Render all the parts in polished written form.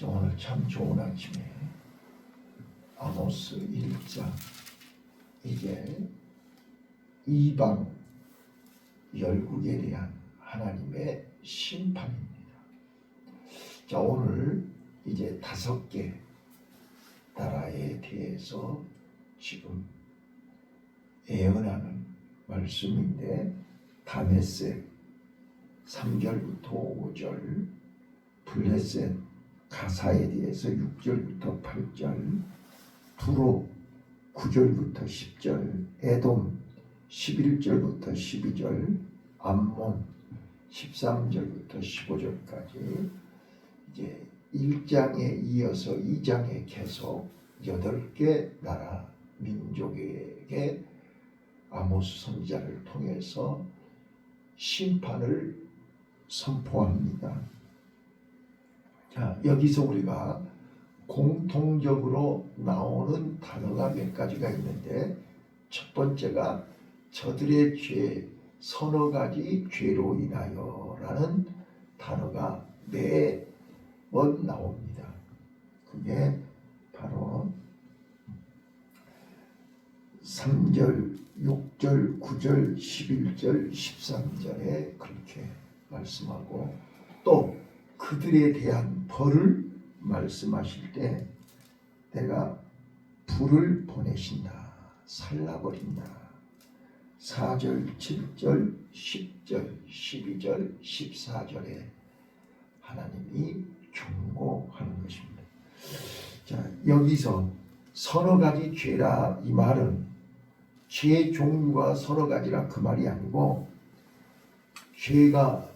오늘 참 좋은 아침에 아모스 1장 이게 이방 열국에 대한 하나님의 심판입니다. 자, 오늘 이제 5개 나라에 대해서 지금 예언하는 말씀인데, 다메섹 3절부터 5절, 블레셋 가사에 대해서 6절부터 8절, 두로 9절부터 10절, 에돔 11절부터 12절, 암몬 13절부터 15절까지 이제 1장에 이어서 2장에 계속 8개 나라 민족에게 아모스 선지자를 통해서 심판을 선포합니다. 자, 여기서 우리가 공통적으로 나오는 단어가 몇 가지가 있는데, 첫 번째가 저들의 죄, 서너 가지 죄로 인하여 라는 단어가 매번 나옵니다. 그게 바로 3절, 6절, 9절, 11절, 13절에 그렇게 말씀하고, 또 그들에 대한 벌을 말씀하실 때 내가 불을 보내신다, 살라버린다. 4절, 7절, 10절, 12절, 14절에 하나님이 경고하는 것입니다. 자, 여기서 서너 가지 죄라 이 말은 죄의 종류가 서너 가지라 그 말이 아니고, 죄가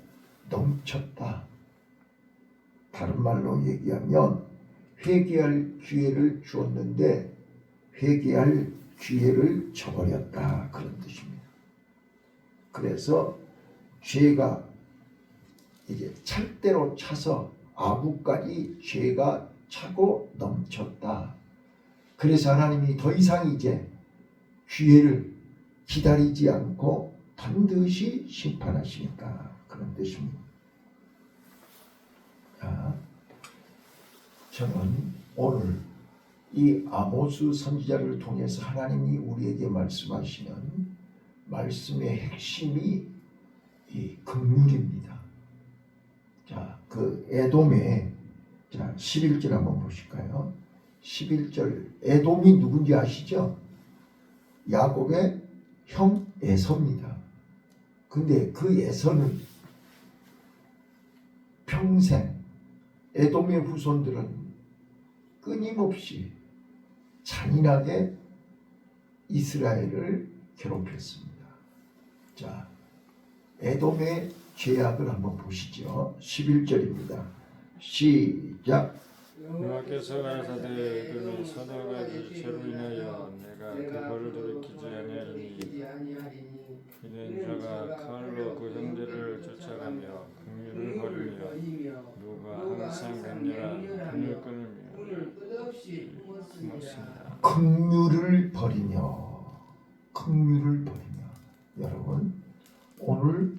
넘쳤다, 다른 말로 얘기하면 회개할 기회를 주었는데 회개할 기회를 저버렸다, 그런 뜻입니다. 그래서 죄가 이제 찰대로 차서 아구까지 죄가 차고 넘쳤다. 그래서 하나님이 더 이상 이제 기회를 기다리지 않고 반드시 심판하시니까, 그런 뜻입니다. 자, 저는 오늘 이 아모스 선지자를 통해서 하나님이 우리에게 말씀하시는 말씀의 핵심이 이 긍휼입니다. 자, 그 에돔의 11절 한번 보실까요? 11절, 에돔이 누군지 아시죠? 야곱의 형 에서입니다. 근데 그 에서는 평생 에돔의 후손들은 끊임없이 잔인하게 이스라엘을 괴롭혔습니다. 자, 에돔의 죄악을 한번 보시죠. 11절입니다. 시작. 여호와께서 가라사대 그는 서너 가지 죄로 인하여 내가 그 벌을 돌이키지 아니하리니 이는 저가 칼로 그 형제를 쫓아가며 긍휼을 버리며 누가 항상 맹렬한 분을 끊으며 끝없이 품었습니다. 긍휼을 버리며 여러분, 오늘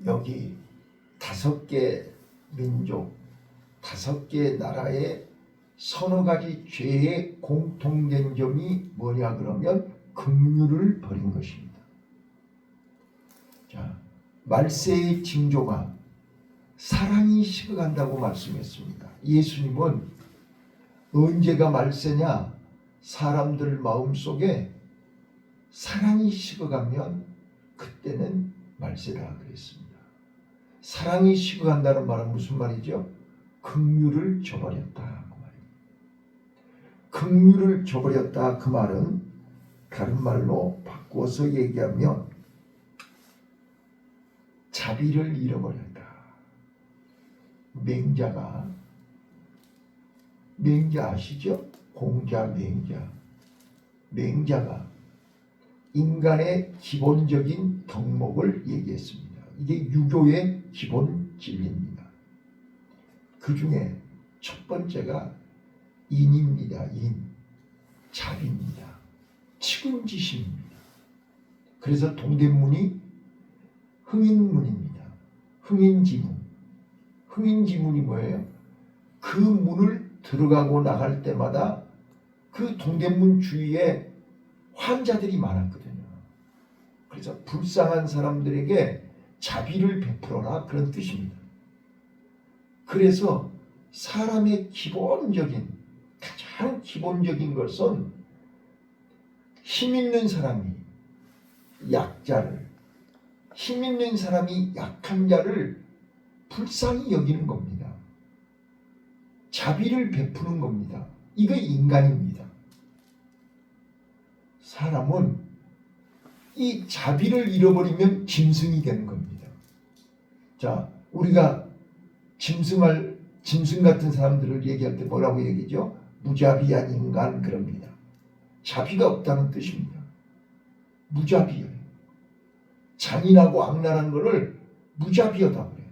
여기 5개 민족, 5개 나라의 서너 가지 죄의 공통된 점이 뭐냐 그러면 긍휼을 버린 것입니다. 자, 말세의 징조가 사랑이 식어간다고 말씀했습니다. 예수님은 언제가 말세냐? 사람들 마음속에 사랑이 식어가면 그때는 말세다 그랬습니다. 사랑이 식어간다는 말은 무슨 말이죠? 긍휼을 저버렸다 그 말입니다. 긍휼을 저버렸다 그 말은 다른 말로 바꾸어서 얘기하면 자비를 잃어버렸다. 맹자 아시죠? 공자, 맹자가 인간의 기본적인 덕목을 얘기했습니다. 이게 유교의 기본 진리입니다. 그 중에 첫 번째가 인입니다. 자비입니다. 측은지심입니다. 그래서 동대문이 흥인문입니다. 흥인지문. 흥인지문이 뭐예요? 그 문을 들어가고 나갈 때마다 그 동대문 주위에 환자들이 많았거든요. 그래서 불쌍한 사람들에게 자비를 베풀어라 그런 뜻입니다. 그래서 사람의 가장 기본적인 것은 힘 있는 사람이 힘 있는 사람이 약한 자를 불쌍히 여기는 겁니다. 자비를 베푸는 겁니다. 이거 인간입니다. 사람은 이 자비를 잃어버리면 짐승이 되는 겁니다. 자, 우리가 짐승 같은 사람들을 얘기할 때 뭐라고 얘기죠? 무자비한 인간 그럽니다. 자비가 없다는 뜻입니다. 무자비해요. 잔인하고 악랄한 것을 무자비하다고 그래요.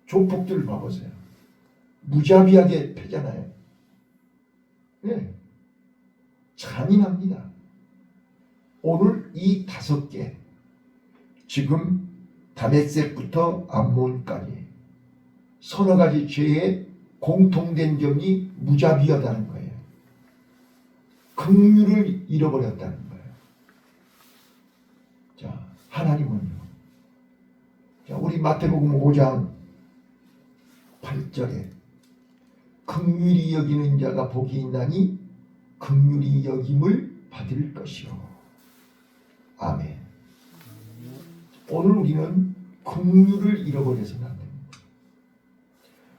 조폭들을 봐보세요. 무자비하게 패잖아요. 네. 잔인합니다. 오늘 이 5개, 지금 다메섹부터 암몬까지 서너 가지 죄의 공통된 점이 무자비하다는 거예요. 긍휼을 잃어버렸다는 거예요. 자, 하나님은요. 자, 우리 마태복음 5장 8절에 긍휼히 여기는 자가 복이 있나니 긍휼히 여김을 받을 것이요. 아멘. 오늘 우리는 긍휼을 잃어버려서는 안 됩니다.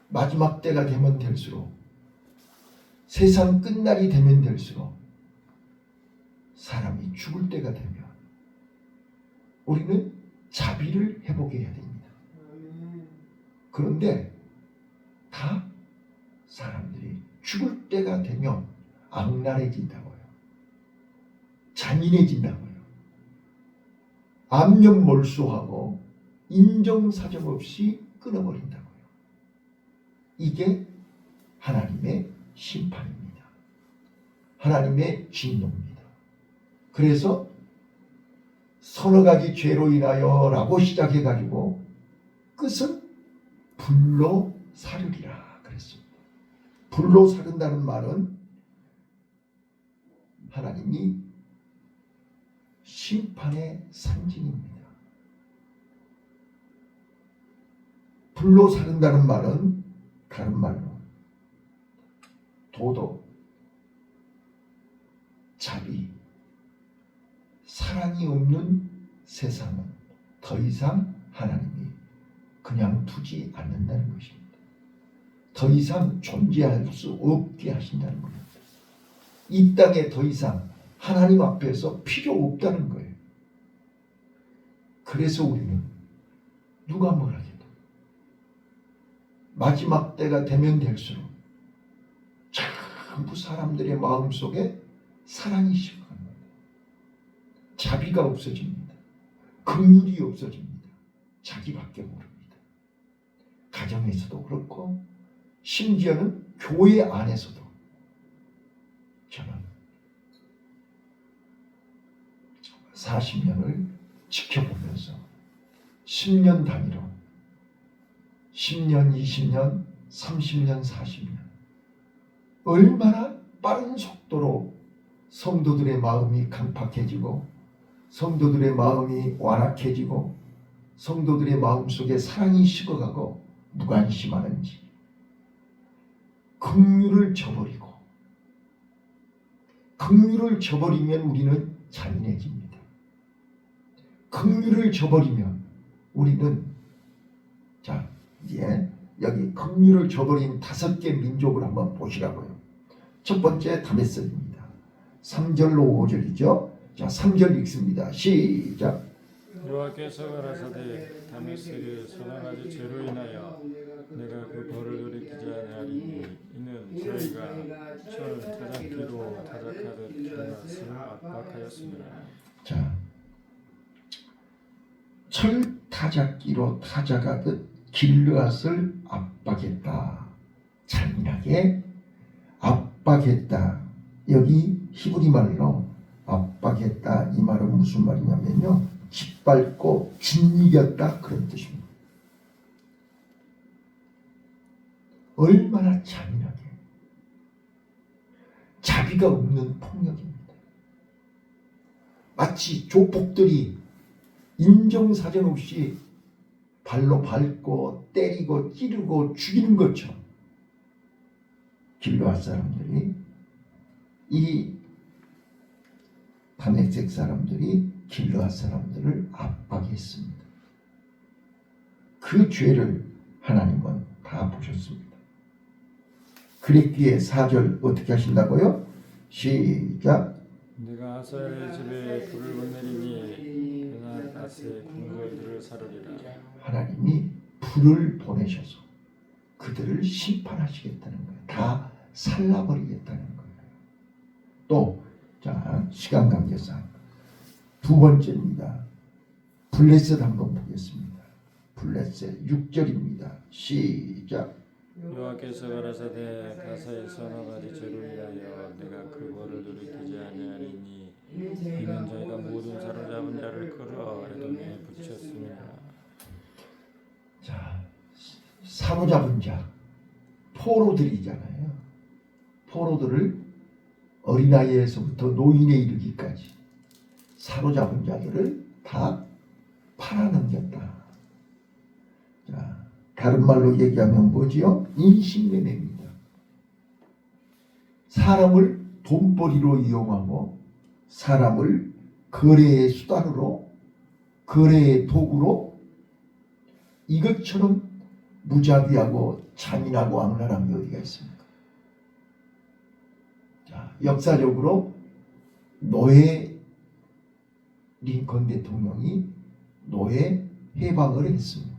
마지막 때가 되면 될수록, 세상 끝날이 되면 될수록, 사람이 죽을 때가 되면 우리는 자비를 회복해야 됩니다. 그런데 다 사람들이 죽을 때가 되면 악랄해진다고요. 잔인해진다고요. 안면몰수하고 인정사정 없이 끊어버린다고요. 이게 하나님의 심판입니다. 하나님의 진노입니다. 그래서 서너 가지 죄로 인하여 라고 시작해가지고 끝은 불로 사르리라 그랬습니다. 불로 사른다는 말은 하나님이 심판의 상징입니다. 불로 사른다는 말은 다른 말로 도덕, 자비, 사랑이 없는 세상은 더 이상 하나님이 그냥 두지 않는다는 것입니다. 더 이상 존재할 수 없게 하신다는 겁니다. 이 땅에 더 이상 하나님 앞에서 필요 없다는 거예요. 그래서 우리는 누가 뭐라 해도 마지막 때가 되면 될수록 전부 사람들의 마음속에 사랑이 식어갑니다. 자비가 없어집니다. 긍휼이 없어집니다. 자기밖에 모릅니다. 가정에서도 그렇고 심지어는 교회 안에서도 저는 40년을 지켜보면서 10년 단위로 10년, 20년, 30년, 40년 얼마나 빠른 속도로 성도들의 마음이 강팍해지고 성도들의 마음이 완악해지고 성도들의 마음속에 사랑이 식어가고 무관심하는지 긍휼을 저버리고 긍휼을 저버리면 우리는 잔인해집니다. 긍휼을 저버리면 우리는 자 이제 여기 긍휼을 저버린 5개 민족을 한번 보시라고요. 첫 번째 다메섹입니다. 3절로 5절이죠. 자 3절 읽습니다. 시작. 여호와께서 가라사대 다메섹의 서너 가지 죄로 인하여 내가 그 벌을 돌이키지 아니하리니 이는 저희가 철 타작기로 타작하듯 길앗을 압박하였습니다. 자, 철 타작기로 타작하듯 길앗을 압박했다. 잔인하게 압박했다. 여기 히브리 말로 압박했다. 이 말은 무슨 말이냐면요. 짓밟고 짓이겼다 그런 뜻입니다. 얼마나 잔인하게 자비가 없는 폭력입니다. 마치 조폭들이 인정사정 없이 발로 밟고 때리고 찌르고 죽이는 것처럼 길르앗 사람들이, 이 다메섹 사람들이 길르앗 사람들을 압박했습니다. 그 죄를 하나님은 다 보셨습니다. 그랬기에 4절 어떻게 하신다고요? 시작. 네가 하사엘의 집에 불을 못 내리니 그날 낮에 궁궐들을 사르리라. 하나님이 불을 보내셔서 그들을 심판하시겠다는 거예요. 다 살라버리겠다는 거예요. 또 자, 시간 관계상 두 번째입니다. 블레셋 한번 보겠습니다. 블레셋 6절입니다. 시작. 여호와께서 가라사대 가사의 서너 가지 죄로 인하여 내가 그 벌을 돌이키지 아니하리니 이는 저희가 모든 사로잡은 자를 끌어 에돔에 붙였습니다. 자, 사로잡은 자, 포로들이잖아요. 포로들을 어린아이에서부터 노인에 이르기까지 사로잡은 자들을 다 팔아넘겼다. 자, 다른 말로 얘기하면 뭐지요? 인신매매입니다. 사람을 돈벌이로 이용하고 사람을 거래의 수단으로, 거래의 도구로, 이것처럼 무자비하고 잔인하고 악랄한 게 어디가 있습니까? 자, 역사적으로 노예 링컨 대통령이 노예 해방을 했습니다.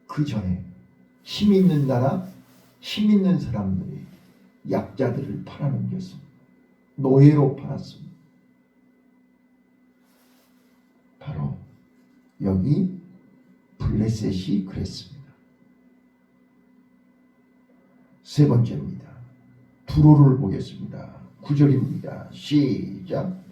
그 전에 힘 있는 나라, 힘 있는 사람들이 약자들을 팔아넘겼습니다. 노예로 팔았습니다. 바로 여기 블레셋이 그랬습니다. 세 번째입니다. 두로를 보겠습니다. 9절입니다. 시작.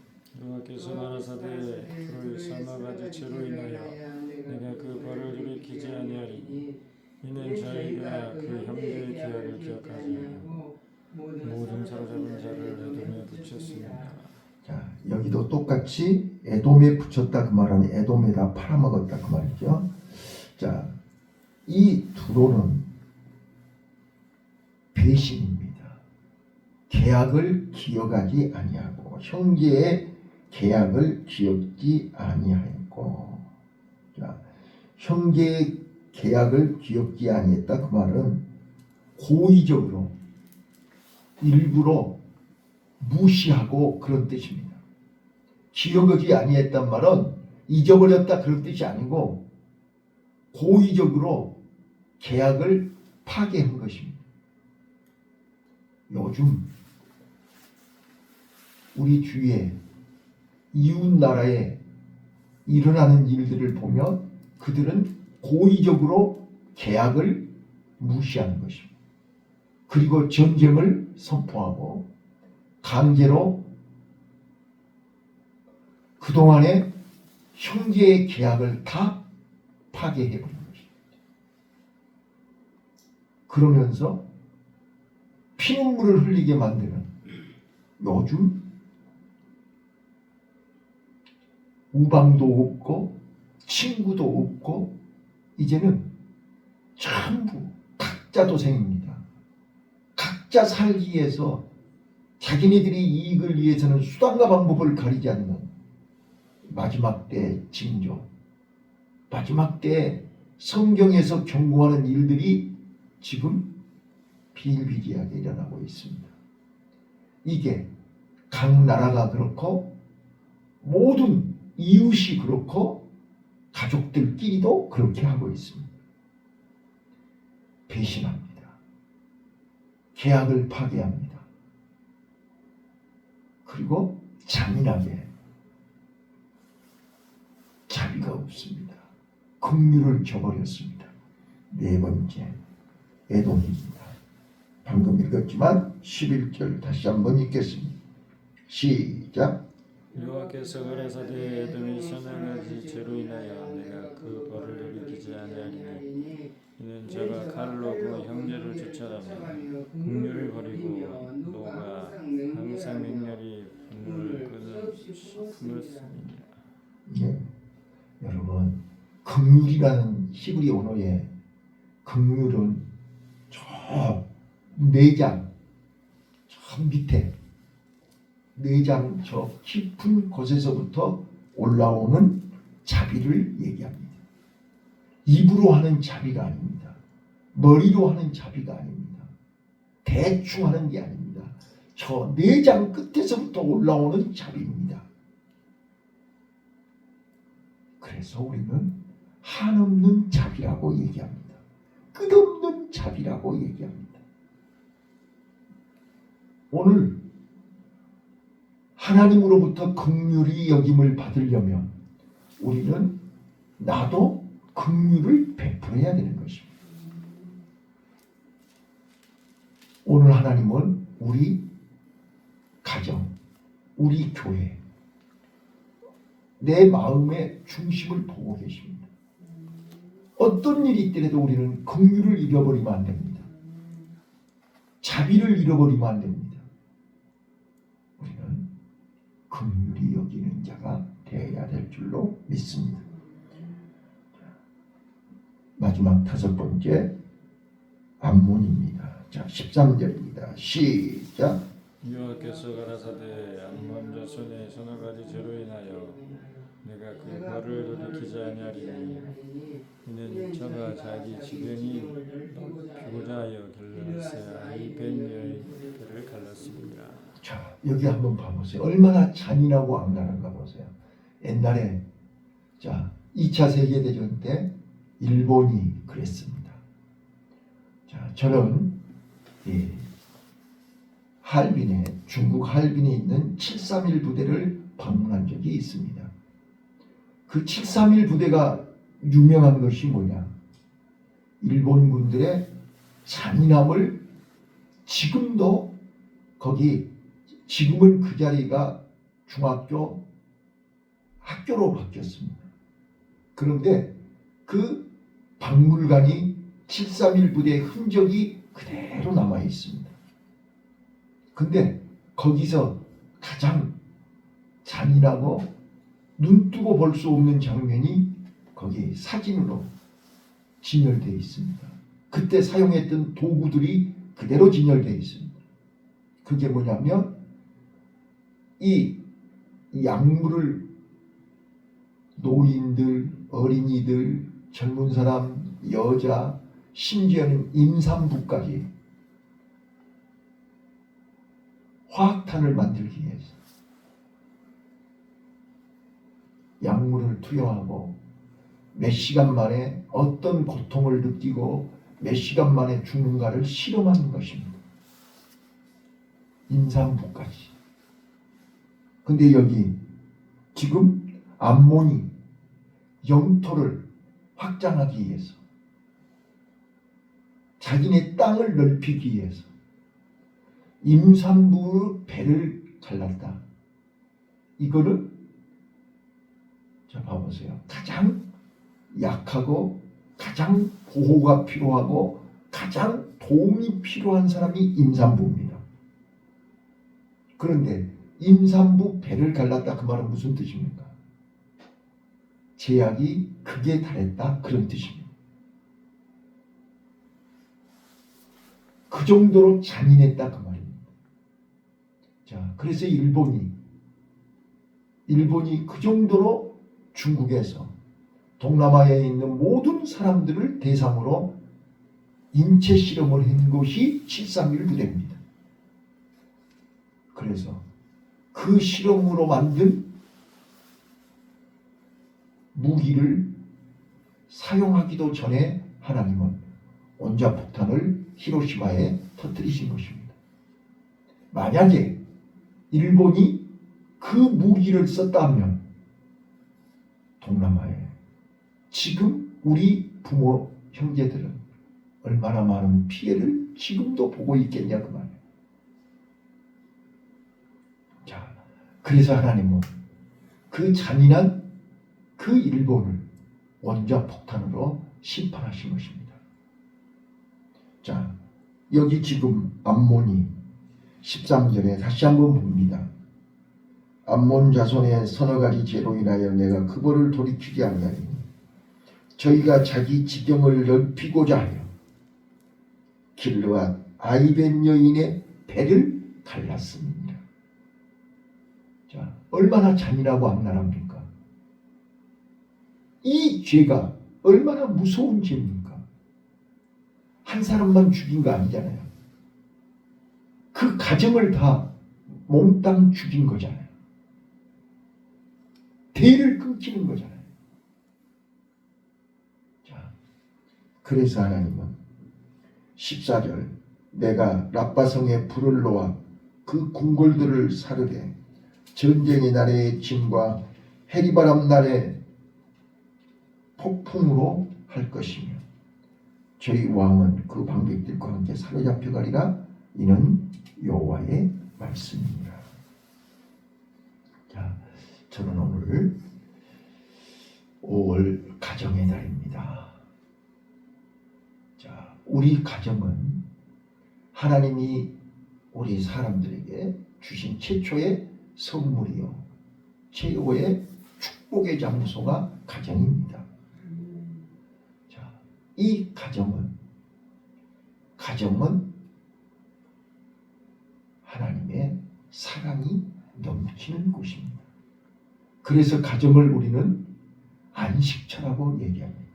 여호와께서 가라사대 불을 서너 가지 죄로 인하여 내가 그 벌을 돌이키지 아니하리니 이는 저희가 그 형제의 계약을 기억하지 않고 모든 사로잡은 자를 에돔에 붙였습니다. 자, 여기도 똑같이 에돔에 붙였다 그 말은 에돔에다 팔아먹었다 그 말이죠. 자, 이 두로는 배신입니다. 계약을 기억하지 아니하고 형제의 계약을 기억지 아니하였고, 자, 형제의 계약을 기억지 아니했다 그 말은 고의적으로 일부러 무시하고 그런 뜻입니다. 기억하지 아니했단 말은 잊어버렸다 그런 뜻이 아니고 고의적으로 계약을 파괴한 것입니다. 요즘 우리 주위에 이웃 나라에 일어나는 일들을 보면 그들은 고의적으로 계약을 무시하는 것입니다. 그리고 전쟁을 선포하고 강제로 그동안의 형제의 계약을 다 파괴해버린 것입니다. 그러면서 피눈물을 흘리게 만드는 요즘 우방도 없고 친구도 없고 이제는 전부 각자 도생입니다. 각자 살기 위해서 자기네들이 이익을 위해서는 수단과 방법을 가리지 않는 마지막 때 징조, 마지막 때 성경에서 경고하는 일들이 지금 비일비재하게 일어나고 있습니다. 이게 각 나라가 그렇고 모든 이웃이 그렇고 가족들끼리도 그렇게 하고 있습니다. 배신합니다. 계약을 파괴합니다. 그리고 잔인하게 자비가 없습니다. 긍휼을 저버렸습니다. 네 번째, 에돔입니다. 방금 읽었지만 11절 다시 한번 읽겠습니다. 시작. 여호와께서 가라사대 에돔이 선악하지 죄로 인하여 내가 그 벌을 돌이키지 아니하리니 이는 저가 칼로 그 형제를 쫓아가며 긍휼을 버리고 노가 항상 맹렬히 분을 품었습니다. 예. 여러분, 긍휼이라는 히브리 언어의 긍휼은 저 내장 저 밑에 내장 저 깊은 곳에서부터 올라오는 자비를 얘기합니다. 입으로 하는 자비가 아닙니다. 머리로 하는 자비가 아닙니다. 대충 하는 게 아닙니다. 저 내장 끝에서부터 올라오는 자비입니다. 그래서 우리는 한없는 자비라고 얘기합니다. 끝없는 자비라고 얘기합니다. 오늘 하나님으로부터 긍휼히 여김을 받으려면 우리는 나도 긍휼을 베풀어야 되는 것입니다. 오늘 하나님은 우리 가정, 우리 교회, 내 마음의 중심을 보고 계십니다. 어떤 일이 있더라도 우리는 긍휼을 잃어버리면 안 됩니다. 자비를 잃어버리면 안 됩니다. 우리는 긍휼히 여기는 자가 되어야 될 줄로 믿습니다. 마지막 5번째 암몬입니다. 자, 13절입니다. 시작. 여호와께서 가라사대 암몬 자손의 선악하지 죄로 인하여 내가 그 벌을 돌이키지 아니하리니 이는 저가 자기 지경이 피고자 하여 길르세 벤여의 뼈를 갈랐습니다. 자, 여기 한번 봐보세요. 얼마나 잔인하고 악랄한가 보세요. 옛날에 자 2차 세계대전 때 일본이 그랬습니다. 자, 저는 할빈에 중국 할빈에 있는 731 부대를 방문한 적이 있습니다. 그 731 부대가 유명한 것이 뭐냐? 일본군들의 잔인함을 지금도 거기 지금은 그 자리가 중학교 학교로 바뀌었습니다. 그런데 그 박물관이 731 부대의 흔적이 그대로 남아 있습니다. 근데 거기서 가장 잔인하고 눈 뜨고 볼 수 없는 장면이 거기 사진으로 진열되어 있습니다. 그때 사용했던 도구들이 그대로 진열되어 있습니다. 그게 뭐냐면 이 약물을 노인들, 어린이들, 젊은 사람, 여자, 심지어는 임산부까지 화학탄을 만들기 위해서 약물을 투여하고 몇 시간 만에 어떤 고통을 느끼고 몇 시간 만에 죽는가를 실험하는 것입니다. 임산부까지. 근데 여기 지금 암몬이 영토를 확장하기 위해서 자기네 땅을 넓히기 위해서 임산부 배를 갈랐다. 이거는 자 봐보세요. 가장 약하고 가장 보호가 필요하고 가장 도움이 필요한 사람이 임산부입니다. 그런데 임산부 배를 갈랐다 그 말은 무슨 뜻입니까? 제약이 극에 달했다 그런 뜻입니다. 그 정도로 잔인했다 그 말입니다. 자, 그래서 일본이 그 정도로 중국에서 동남아에 있는 모든 사람들을 대상으로 인체 실험을 한 것이 731 부대입니다. 그래서 그 실험으로 만든 무기를 사용하기도 전에 하나님은 원자폭탄을 히로시마에 터뜨리신 것입니다. 만약에 일본이 그 무기를 썼다면 동남아에 지금 우리 부모 형제들은 얼마나 많은 피해를 지금도 보고 있겠냐 그 말이에요. 자, 그래서 하나님은 그 잔인한 그 일본을 원자폭탄으로 심판하신 것입니다. 자, 여기 지금 암몬이 13절에 다시 한번 봅니다. 암몬 자손의 서너 가지 죄로 인하여 내가 그 벌을 돌이키지 아니하리니 저희가 자기 지경을 넓히고자 하여 길르앗 아이벤 여인의 배를 갈랐습니다. 자, 얼마나 잔인하고 악랄합니까? 이 죄가 얼마나 무서운 죄입니까? 한 사람만 죽인 거 아니잖아요. 그 가정을 다 몽땅 죽인 거잖아요. 대를 끊기는 거잖아요. 자, 그래서 하나님은 14절 내가 라빠성에 불을 놓아 그 궁궐들을 사르되 전쟁의 날의 짐과 해리바람 날의 폭풍으로 할 것이며 저희 왕은 그 방백들과 함께 사로잡혀 가리라. 이는 여호와의 말씀입니다. 자, 저는 오늘 5월 가정의 날입니다. 자, 우리 가정은 하나님이 우리 사람들에게 주신 최초의 선물이요 최고의 축복의 장소가 가정입니다. 자, 이 가정은 하나님의 사랑이 넘치는 곳입니다. 그래서 가정을 우리는 안식처라고 얘기합니다.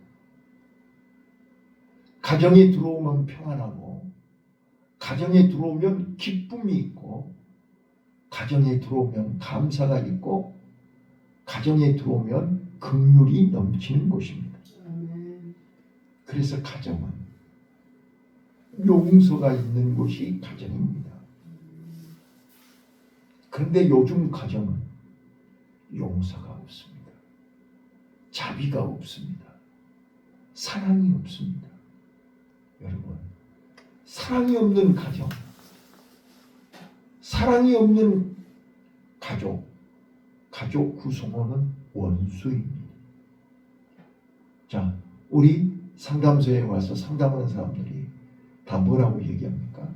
가정에 들어오면 평안하고 가정에 들어오면 기쁨이 있고 가정에 들어오면 감사가 있고 가정에 들어오면 긍휼이 넘치는 곳입니다. 그래서 가정은 용서가 있는 곳이 가정입니다. 그런데 요즘 가정은 용서가 없습니다. 자비가 없습니다. 사랑이 없습니다. 여러분, 사랑이 없는 가정, 사랑이 없는 가족 구성원은 원수입니다. 자, 우리 상담소에 와서 상담하는 사람들이 다 뭐라고 얘기합니까?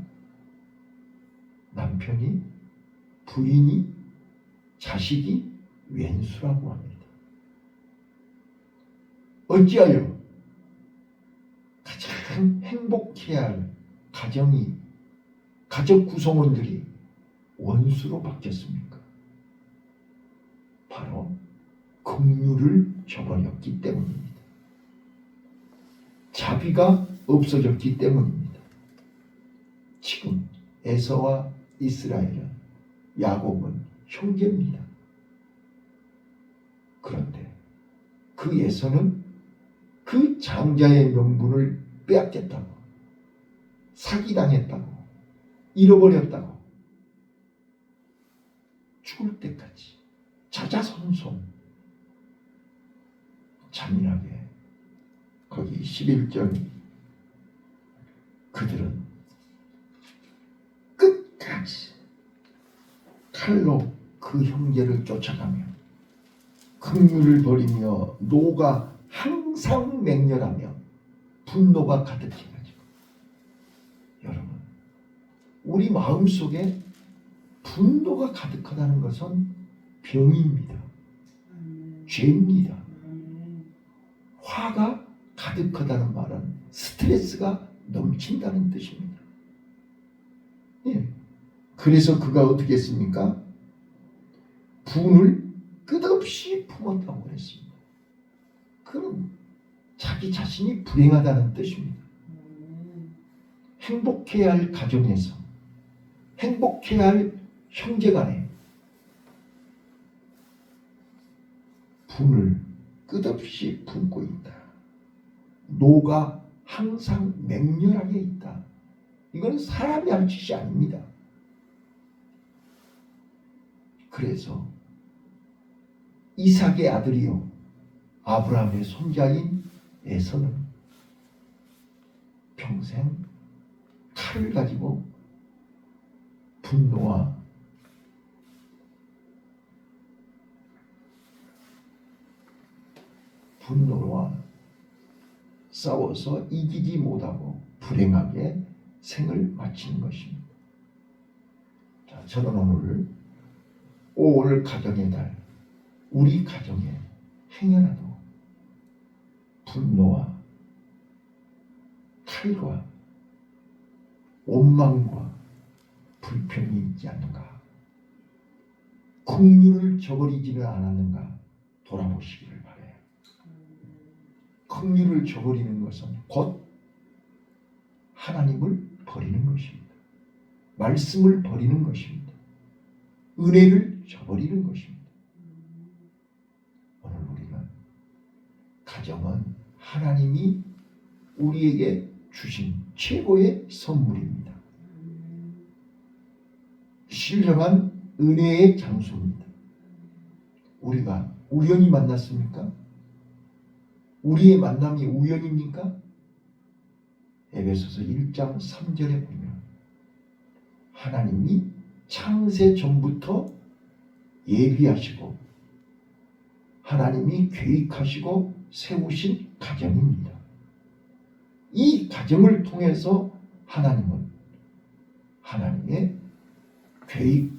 남편이, 부인이, 자식이 왼수라고 합니다. 어찌하여 가장 행복해야 할 가족 구성원들이 원수로 바뀌었습니까? 바로 긍휼을 저버렸기 때문입니다. 자비가 없어졌기 때문입니다. 지금 에서와 이스라엘은, 야곱은 형제입니다. 그런데 그 에서는 그 장자의 명분을 빼앗겼다고, 사기당했다고, 잃어버렸다고, 죽을 때까지 자자손손 잔인하게 거기 11절 그들은 끝까지 칼로 그 형제를 쫓아가며 긍휼을 버리며 노가 항상 맹렬하며 분노가 가득해가지고, 여러분, 우리 마음속에 분노가 가득하다는 것은 병입니다. 죄입니다. 화가 가득하다는 말은 스트레스가 넘친다는 뜻입니다. 예. 그래서 그가 어떻게 했습니까? 분을 끝없이 품었다고 그랬습니다. 그는 자기 자신이 불행하다는 뜻입니다. 행복해야 할 가정에서, 행복해야 할 형제간에 분을 끝없이 품고 있다. 노가 항상 맹렬하게 있다. 이건 사람이 할 짓이 아닙니다. 그래서 이삭의 아들이요 아브라함의 손자인 에서는 평생 칼을 가지고 분노와 분노와 싸워서 이기지 못하고 불행하게 생을 마치는 것입니다. 자, 저는 오늘 5월 가정의 달, 우리 가정에 행여라도 분노와 칼과 원망과 불평이 있지 않는가, 긍휼을 저버리지는 않았는가 돌아보시기를 바라요. 긍휼을 저버리는 것은 곧 하나님을 버리는 것입니다. 말씀을 버리는 것입니다. 은혜를 저버리는 것입니다. 오늘 우리는 가정은 하나님이 우리에게 주신 최고의 선물입니다. 신령한 은혜의 장소입니다. 우리가 우연히 만났습니까? 우리의 만남이 우연입니까? 에베소서 1장 3절에 보면 하나님이 창세 전부터 예비하시고 하나님이 계획하시고 세우신 가정입니다. 이 가정을 통해서 하나님은 하나님의 계획,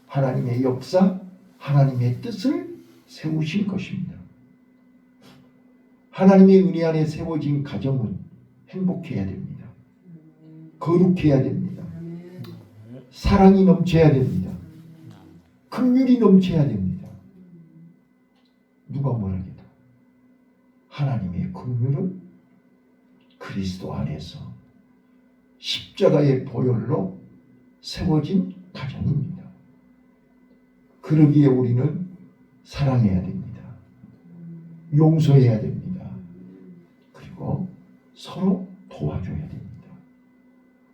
하나님의 역사, 하나님의 뜻을 세우신 것입니다. 하나님의 은혜 안에 세워진 가정은 행복해야 됩니다. 거룩해야 됩니다. 사랑이 넘쳐야 됩니다. 긍휼이 넘쳐야 됩니다. 누가 뭐라해도 하나님의 긍휼은 그리스도 안에서 십자가의 보혈로 세워진 가정입니다. 그러기에 우리는 사랑해야 됩니다. 용서해야 됩니다. 그리고 서로 도와줘야 됩니다.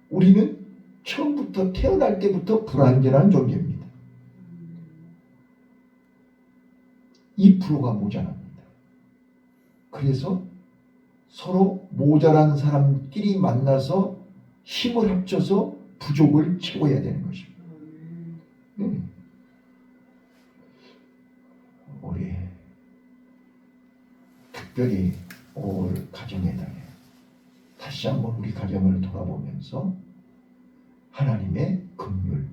우리는 처음부터 태어날 때부터 불완전한 존재입니다. 2%가 모자랍니다. 그래서 서로 모자란 사람끼리 만나서 힘을 합쳐서 부족을 채워야 되는 것입니다. 우리 특별히 5월 가정의 달에 다시 한번 우리 가정을 돌아보면서 하나님의 긍휼,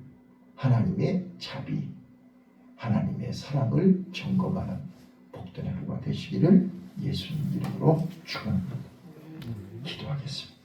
하나님의 자비, 하나님의 사랑을 점검하는 복된 하루가 되시기를 예수님 이름으로 축원합니다. 기도하겠습니다.